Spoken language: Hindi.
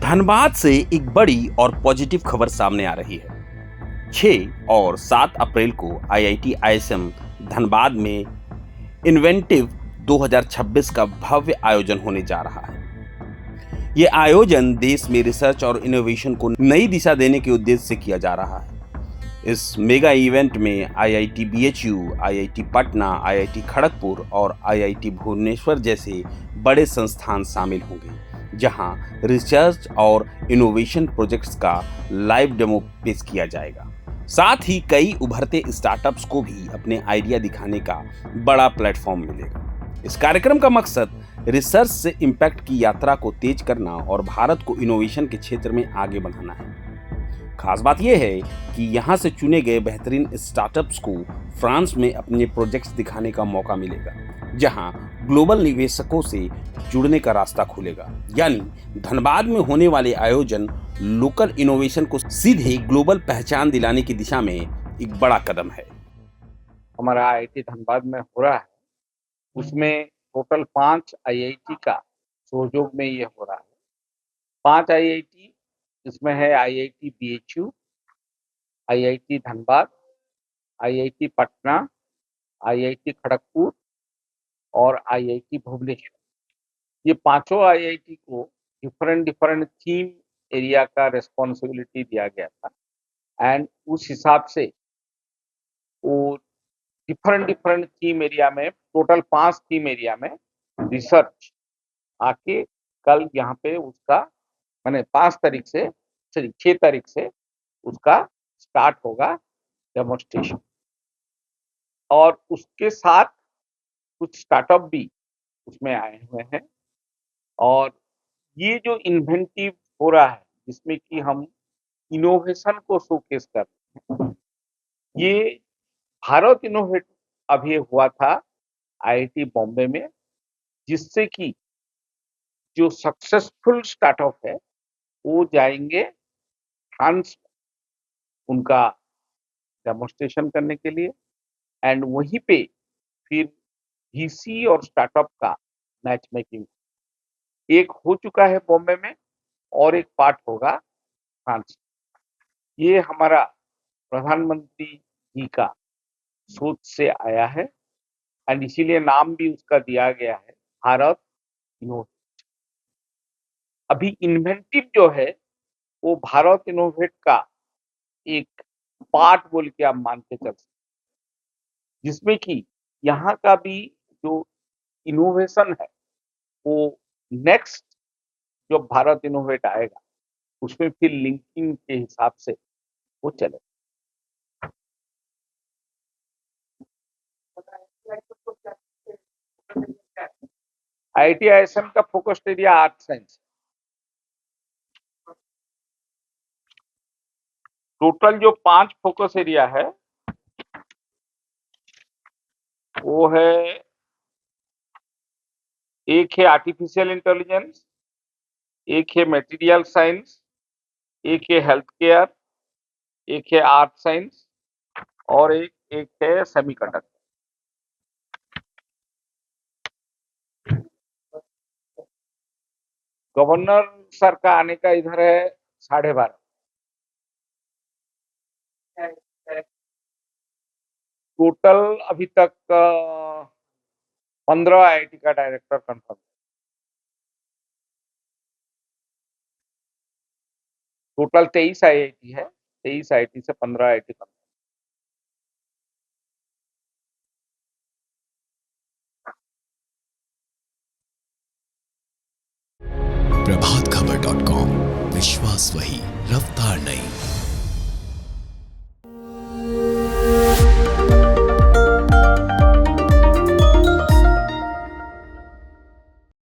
धनबाद से एक बड़ी और पॉजिटिव खबर सामने आ रही है। 6 और 7 अप्रैल को आईआईटी आईएसएम धनबाद में इन्वेंटिव 2026 का भव्य आयोजन होने जा रहा है। ये आयोजन देश में रिसर्च और इनोवेशन को नई दिशा देने के उद्देश्य से किया जा रहा है। इस मेगा इवेंट में IIT BHU, IIT Patna, IIT Kharagpur और आईआईटी भुवनेश्वर जैसे बड़े संस्थान शामिल होंगे, जहां रिसर्च और इनोवेशन प्रोजेक्ट्स का लाइव डेमो पेश किया जाएगा। साथ ही कई उभरते स्टार्टअप्स को भी अपने आइडिया दिखाने का बड़ा प्लेटफॉर्म मिलेगा। इस कार्यक्रम का मकसद रिसर्च से इम्पैक्ट की यात्रा को तेज करना और भारत को इनोवेशन के क्षेत्र में आगे बढ़ाना है। खास बात यह है कि यहाँ से चुने गए बेहतरीन स्टार्टअप्स को फ्रांस में अपने प्रोजेक्ट्स दिखाने का मौका मिलेगा, जहां ग्लोबल निवेशकों से जुड़ने का रास्ता खुलेगा। यानी धनबाद में होने वाले आयोजन लोकल इनोवेशन को सीधे ग्लोबल पहचान दिलाने की दिशा में एक बड़ा कदम है। हमारा आईआईटी धनबाद में हो रहा है, उसमें टोटल 5 आईआईटी का सहयोग में ये हो रहा है। 5 आईआईटी इसमें है IIT BHU, IIT Dhanbad, IIT Patna, IIT Kharagpur और आईआईटी भुवनेश्वर। ये पांचों आईआईटी को डिफरेंट थीम एरिया का रिस्पॉन्सिबिलिटी दिया गया था एंड उस हिसाब से वो डिफरेंट थीम एरिया में टोटल 5 थीम एरिया में रिसर्च आके कल यहाँ पे उसका मैंने 6 तारीख से उसका स्टार्ट होगा डेमोन्स्ट्रेशन। और उसके साथ कुछ स्टार्टअप भी उसमें आए हुए हैं। और ये जो इन्वेंटिव हो रहा है, जिसमें कि हम इनोवेशन को शोकेस कर रहे हैं, ये भारत इनोवेट अभी हुआ था आईआईटी बॉम्बे में, जिससे कि जो सक्सेसफुल स्टार्टअप है वो जाएंगे फ्रांस उनका डेमोन्स्ट्रेशन करने के लिए एंड वहीं पे फिर वीसी और स्टार्टअप का मैच मेकिंग एक हो चुका है बॉम्बे में और एक पार्ट होगा फ्रांस। ये हमारा प्रधानमंत्री जी का सोच से आया है एंड इसीलिए नाम भी उसका दिया गया है भारत इनोवेट। अभी इन्वेंटिव जो है वो भारत इनोवेट का एक पार्ट बोल के आप मान के चल सकते, जिसमें कि यहाँ का भी जो इनोवेशन है वो नेक्स्ट जो भारत इनोवेट आएगा उसमें फिर लिंकिंग के हिसाब से वो चले। आईआईटी आईएसएम का focused area art science. Total जो 5 फोकस एरिया है वो है, एक है आर्टिफिशियल इंटेलिजेंस, एक है मटेरियल साइंस, एक है हेल्थ केयर, एक है आर्ट साइंस और एक है सेमीकंडक्टर। गवर्नर सर का आने का इधर है 12:30। टोटल अभी तक 15 आईआईटी का डायरेक्टर कंफर्म। टोटल 23 आईआईटी है, 23 आईआईटी से 15 आईआईटी कंफर्म। प्रभातखबर.com, विश्वास वही, रफ्तार नहीं।